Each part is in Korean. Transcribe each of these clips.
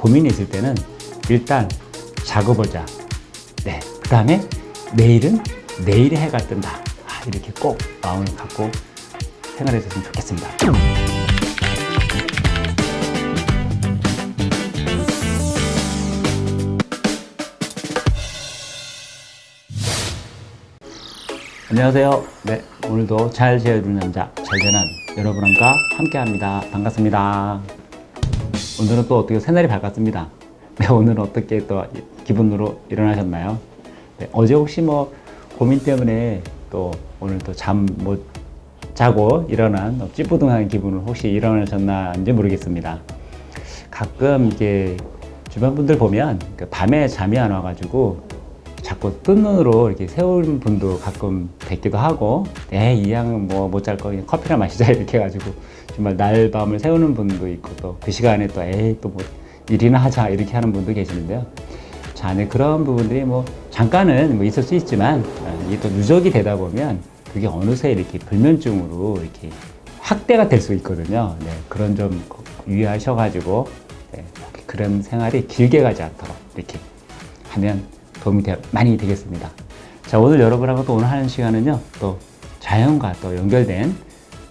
고민이 있을 때는 일단 자고보자. 네. 그 다음에 내일은 내일의 해가 뜬다. 이렇게 꼭 마음을 갖고 생활해 줬으면 좋겠습니다. 안녕하세요. 네, 오늘도 잘 지어주는 남자, 잘되는 여러분과 함께 합니다. 반갑습니다. 오늘은 또 어떻게 새날이 밝았습니다. 네, 오늘은 어떻게 또 기분으로 일어나셨나요? 네, 어제 혹시 뭐 고민 때문에 또 오늘 또 잠 못 자고 일어난 찌뿌둥한 기분으로 혹시 일어나셨는지 모르겠습니다. 가끔 이게 주변 분들 보면 밤에 잠이 안 와가지고 자꾸 뜬 눈으로 이렇게 세우는 분도 가끔 뵙기도 하고, 이 양은 뭐 못 잘 거 그냥 커피나 마시자 이렇게 해가지고 정말 날밤을 세우는 분도 있고, 또 그 시간에 또 뭐 일이나 하자 이렇게 하는 분도 계시는데요. 자, 네, 그런 부분들이 뭐 잠깐은 뭐 있을 수 있지만 이게 또 누적이 되다 보면 그게 어느새 이렇게 불면증으로 이렇게 확대가 될 수 있거든요. 네, 그런 점 유의하셔가지고 그런 생활이 길게 가지 않도록 이렇게 하면 도움이 많이 되겠습니다. 자, 오늘 여러분하고 또 오늘 하는 시간은요, 또 자연과 또 연결된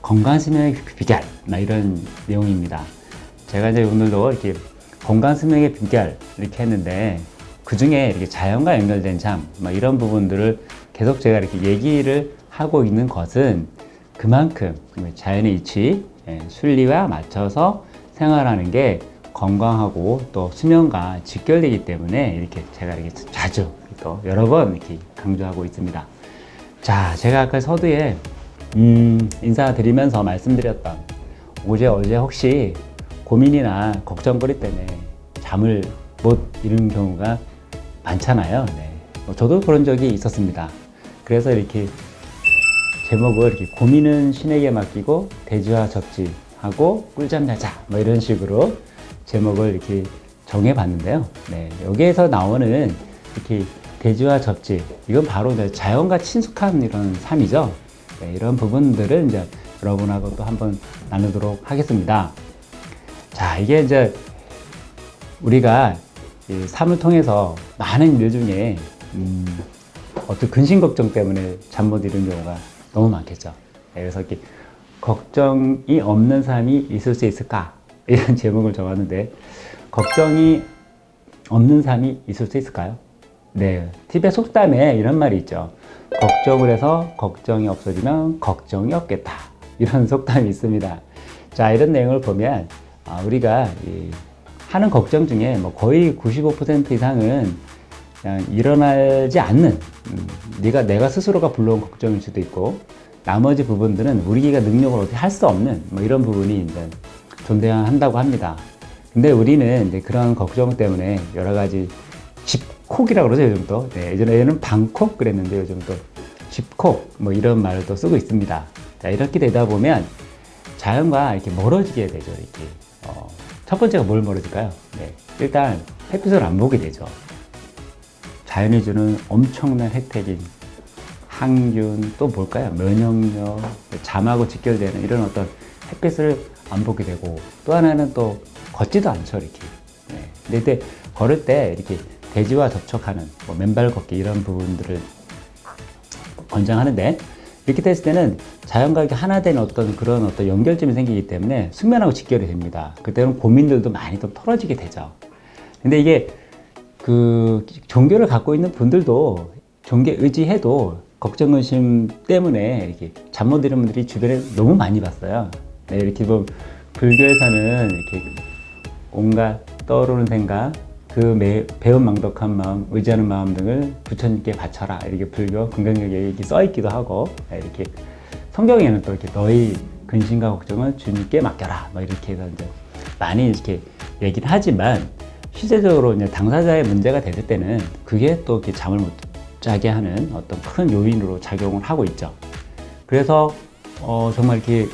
건강수명의 비결, 이런 내용입니다. 제가 이제 오늘도 이렇게 건강수명의 비결 이렇게 했는데, 그 중에 이렇게 자연과 연결된 잠, 이런 부분들을 계속 제가 이렇게 얘기를 하고 있는 것은 그만큼 자연의 이치, 순리와 맞춰서 생활하는 게 건강하고 또 수면과 직결되기 때문에 이렇게 제가 이렇게 자주 또 여러 번 이렇게 강조하고 있습니다. 자, 제가 아까 서두에 인사드리면서 말씀드렸던 어제 혹시 고민이나 걱정거리 때문에 잠을 못 이루는 경우가 많잖아요. 네. 저도 그런 적이 있었습니다. 그래서 이렇게 제목을 이렇게 고민은 신에게 맡기고 대지와 접지하고 꿀잠 자자 이런 식으로 제목을 이렇게 정해봤는데요. 네, 여기에서 나오는 이렇게 대지와 접지, 이건 바로 이제 자연과 친숙한 이런 삶이죠. 네, 이런 부분들을 이제 여러분하고 또 한번 나누도록 하겠습니다. 자, 이게 이제 우리가 이 삶을 통해서 많은 일 중에 어떤 근심 걱정 때문에 잠 못 이루는 경우가 너무 많겠죠. 네, 그래서 이렇게 걱정이 없는 삶이 있을 수 있을까? 이런 제목을 적었는데, 걱정이 없는 삶이 있을 수 있을까요? 네, 티벳 속담에 이런 말이 있죠. 걱정을 해서 걱정이 없어지면 걱정이 없겠다. 이런 속담이 있습니다. 자, 이런 내용을 보면 우리가 하는 걱정 중에 뭐 거의 95% 이상은 그냥 일어나지 않는 내가 스스로가 불러온 걱정일 수도 있고, 나머지 부분들은 우리가 능력으로 어떻게 할 수 없는 이런 부분이 이제 존재한다고 합니다. 근데 우리는 이제 그런 걱정 때문에 여러 가지 집콕이라고 그러죠, 요즘도. 네, 예전에는 방콕 그랬는데 요즘도 집콕 이런 말을 또 쓰고 있습니다. 자, 이렇게 되다 보면 자연과 이렇게 멀어지게 되죠. 이렇게 첫 번째가 뭘 멀어질까요? 네, 일단 햇빛을 안 보게 되죠. 자연이 주는 엄청난 혜택인 항균, 또 뭘까요? 면역력, 잠하고 직결되는 이런 어떤 햇빛을 안 보게 되고, 또 하나는 또 걷지도 않죠, 이렇게. 네. 근데 이때 걸을 때 이렇게 대지와 접촉하는 맨발 걷기 이런 부분들을 권장하는데, 이렇게 됐을 때는 자연과 하나 된 그런 연결점이 생기기 때문에 숙면하고 직결이 됩니다. 그때는 고민들도 많이 또 털어지게 되죠. 근데 이게 종교를 갖고 있는 분들도 종교에 의지해도 걱정, 의심 때문에 이렇게 잠 못 이루는 분들이 주변에 너무 많이 봤어요. 네, 이렇게 보면 불교에서는 이렇게 온갖 떠오르는 생각, 배은망덕한 마음, 의지하는 마음 등을 부처님께 바쳐라. 이렇게 불교 긍정력에 이렇게 써 있기도 하고, 이렇게 성경에는 또 이렇게 너희 근심과 걱정을 주님께 맡겨라. 이렇게 해서 이제 많이 이렇게 얘기를 하지만, 실제적으로 이제 당사자의 문제가 됐을 때는 그게 또 이렇게 잠을 못 자게 하는 어떤 큰 요인으로 작용을 하고 있죠. 그래서 정말 이렇게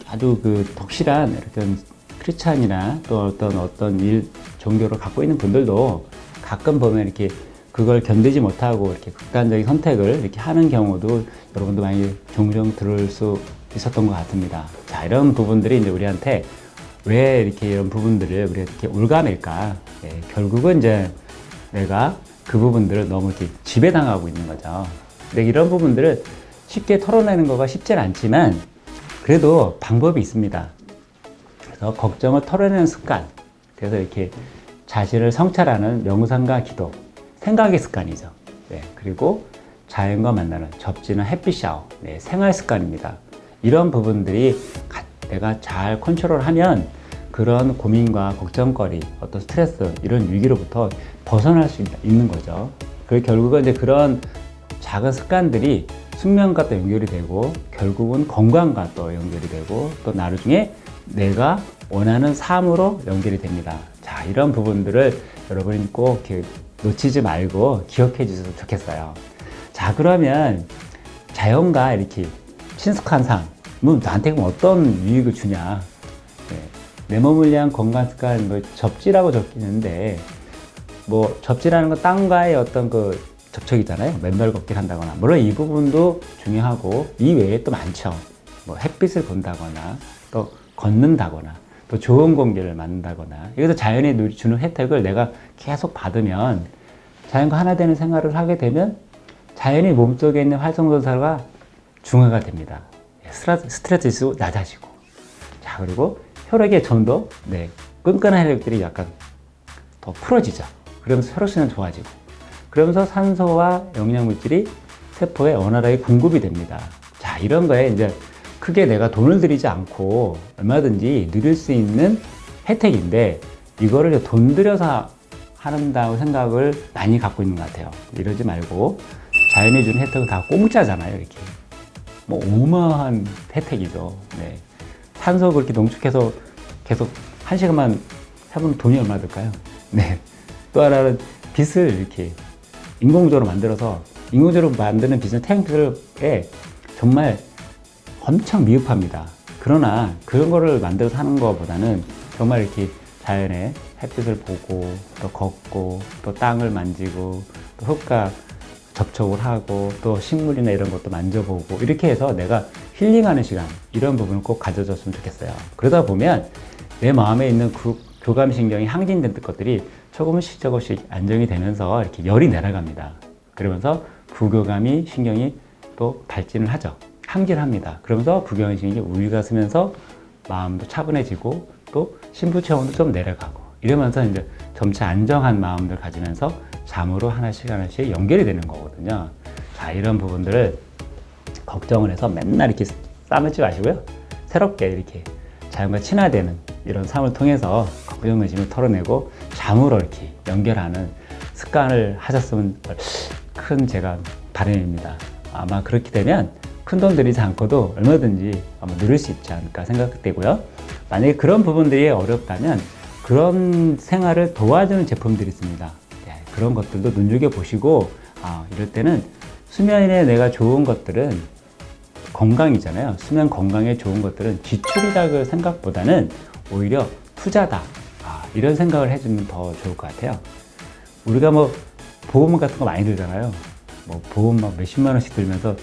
아주 덕실한 이렇게 크리스찬이나 또 어떤 종교를 갖고 있는 분들도 가끔 보면 이렇게 그걸 견디지 못하고 이렇게 극단적인 선택을 이렇게 하는 경우도 여러분도 많이 종종 들을 수 있었던 것 같습니다. 자, 이런 부분들이 이제 우리한테 왜 이렇게 이런 부분들을 우리가 이렇게 올가맬까? 예, 결국은 이제 내가 그 부분들을 너무 이렇게 지배당하고 있는 거죠. 근데 이런 부분들을 쉽게 털어내는 거가 쉽진 않지만 그래도 방법이 있습니다. 그래서 걱정을 털어내는 습관. 그래서 이렇게 자신을 성찰하는 명상과 기도, 생각의 습관이죠. 네, 그리고 자연과 만나는 접지는 햇빛 샤워, 네, 생활 습관입니다. 이런 부분들이 내가 잘 컨트롤하면 그런 고민과 걱정거리, 어떤 스트레스, 이런 위기로부터 벗어날 수 있는 거죠. 그 결국은 이제 그런 작은 습관들이 숙면과 또 연결이 되고 결국은 건강과 또 연결이 되고 또 나중에 내가 원하는 삶으로 연결이 됩니다. 자, 이런 부분들을 여러분이 꼭 이렇게 놓치지 말고 기억해 주셔도 좋겠어요. 자, 그러면 자연과 이렇게 친숙한 삶은 나한테 어떤 유익을 주냐? 네, 내 몸을 위한 건강 습관, 뭐 접지라고 적혀 있는데, 뭐 접지라는 건 땅과의 어떤 그 접촉이잖아요. 맨발 걷기를 한다거나. 물론 이 부분도 중요하고 이 외에 또 많죠. 뭐 햇빛을 본다거나 또 걷는다거나 또 좋은 공기를 만든다거나, 여기서 자연이 주는 혜택을 내가 계속 받으면 자연과 하나 되는 생활을 하게 되면 자연이 몸속에 있는 활성도사가 중화가 됩니다. 스트레스 낮아지고, 자, 그리고 혈액의 전도, 네, 끈끈한 혈액들이 약간 더 풀어지죠. 그러면서 혈액순환 좋아지고, 그러면서 산소와 영양물질이 세포에 원활하게 공급이 됩니다. 자, 이런 거에 이제 크게 내가 돈을 들이지 않고 얼마든지 누릴 수 있는 혜택인데, 이거를 돈 들여서 한다고 생각을 많이 갖고 있는 것 같아요. 이러지 말고 자연이 주는 혜택은 다 공짜잖아요. 이렇게 뭐 어마어마한 혜택이죠. 네. 산소 그렇게 농축해서 계속 1시간만 해보면 돈이 얼마 들까요? 네. 또 하나는 빛을 이렇게 인공적으로 만들어서, 인공적으로 만드는 빛은 태양빛에 정말 엄청 미흡합니다. 그러나 그런 거를 만들어서 하는 것보다는 정말 이렇게 자연의 햇빛을 보고 또 걷고 또 땅을 만지고 또 흙과 접촉을 하고 또 식물이나 이런 것도 만져보고, 이렇게 해서 내가 힐링하는 시간, 이런 부분을 꼭 가져줬으면 좋겠어요. 그러다 보면 내 마음에 있는 교감신경이 항진된 것들이 조금씩 안정이 되면서 이렇게 열이 내려갑니다. 그러면서 부교감이 신경이 또 발진을 하죠. 항진합니다. 그러면서 부교감 신경이 우위가 서면서 마음도 차분해지고 또 심부체온도 좀 내려가고, 이러면서 이제 점차 안정한 마음들 가지면서 잠으로 하나씩 연결이 되는 거거든요. 자, 이런 부분들을 걱정을 해서 맨날 이렇게 싸매지 마시고요. 새롭게 이렇게 자연과 친화되는 이런 삶을 통해서 걱정, 의심을 털어내고 잠으로 이렇게 연결하는 습관을 하셨으면 큰 제가 바람입니다. 아마 그렇게 되면 큰 돈 들이지 않고도 얼마든지 아마 누릴 수 있지 않을까 생각되고요. 만약에 그런 부분들이 어렵다면 그런 생활을 도와주는 제품들이 있습니다. 네, 그런 것들도 눈여겨보시고, 이럴 때는 수면에 내가 좋은 것들은 건강이잖아요. 수면 건강에 좋은 것들은 지출이라고 생각보다는 오히려 투자다. 이런 생각을 해주면 더 좋을 것 같아요. 우리가 뭐 보험 같은 거 많이 들잖아요. 뭐 보험 막 몇십만 원씩 들면서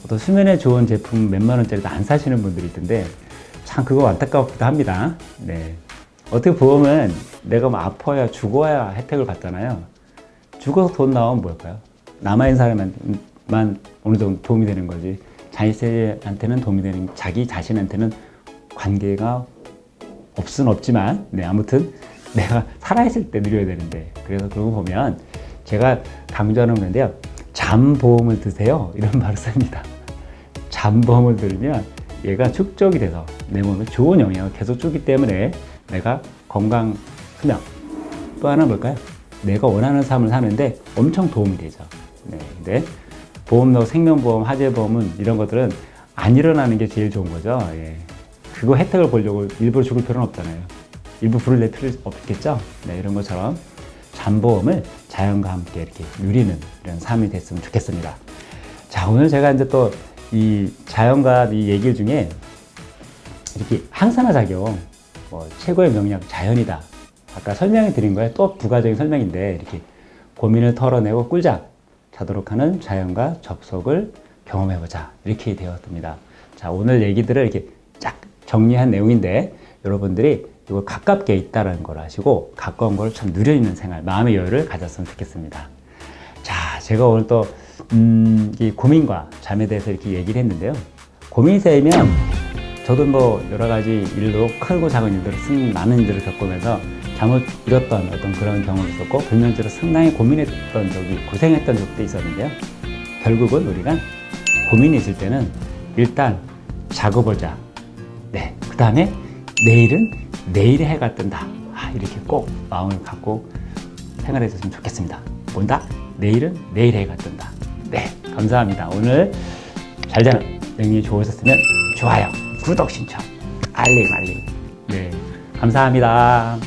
어떤 수면에 좋은 제품 몇만 원짜리도 안 사시는 분들이 있던데, 참 그거 안타깝기도 합니다. 네. 어떻게 보험은 내가 뭐 아파야 죽어야 혜택을 받잖아요. 죽어서 돈 나오면 뭘까요? 남아있는 사람만 어느 정도 도움이 되는 거지, 자신한테는 도움이 되는, 자기 자신한테는 관계가 없지만, 네, 아무튼 내가 살아있을 때 누려야 되는데, 그래서 그런 거 보면 제가 강조하는 건데요, 잠보험을 드세요, 이런 말을 씁니다. 잠보험을 들으면 얘가 축적이 돼서 내 몸에 좋은 영향을 계속 주기 때문에 내가 건강, 수면, 또 하나 뭘까요? 내가 원하는 삶을 사는데 엄청 도움이 되죠. 네, 근데 보험도 생명보험, 화재보험은 이런 것들은 안 일어나는 게 제일 좋은 거죠. 예. 그거 혜택을 보려고 일부러 죽을 필요는 없잖아요. 일부 불을 낼 필요 없겠죠. 네, 이런 것처럼 잠보험을 자연과 함께 이렇게 누리는 이런 삶이 됐으면 좋겠습니다. 자, 오늘 제가 이제 또 이 자연과 이 얘기 중에 이렇게 항산화 작용, 뭐 최고의 명약 자연이다. 아까 설명해 드린 거에 또 부가적인 설명인데, 이렇게 고민을 털어내고 꿀잠 자도록 하는 자연과 접속을 경험해보자, 이렇게 되었습니다. 자, 오늘 얘기들을 이렇게 쫙 정리한 내용인데, 여러분들이 이걸 가깝게 있다는 걸 아시고 가까운 걸 참 누려있는 생활, 마음의 여유를 가졌으면 좋겠습니다. 자, 제가 오늘 또 이 고민과 잠에 대해서 이렇게 얘기를 했는데요. 고민이 쌓이면 저도 뭐 여러 가지 일로 크고 작은 일들을 많은 일들을 겪으면서 잠을 잃었던 어떤 그런 경험이 있었고 불면증으로 상당히 고민했던 적이 고생했던 적도 있었는데요. 결국은 우리가 고민이 있을 때는 일단 자고 보자. 네, 그 다음에 내일은 내일의 해가 뜬다. 이렇게 꼭 마음을 갖고 생활해 줬으면 좋겠습니다. 뭔다? 내일은 내일의 해가 뜬다. 네, 감사합니다. 오늘 잘 자는 내용이 좋으셨으면 좋아요, 구독 신청, 알림. 네, 감사합니다.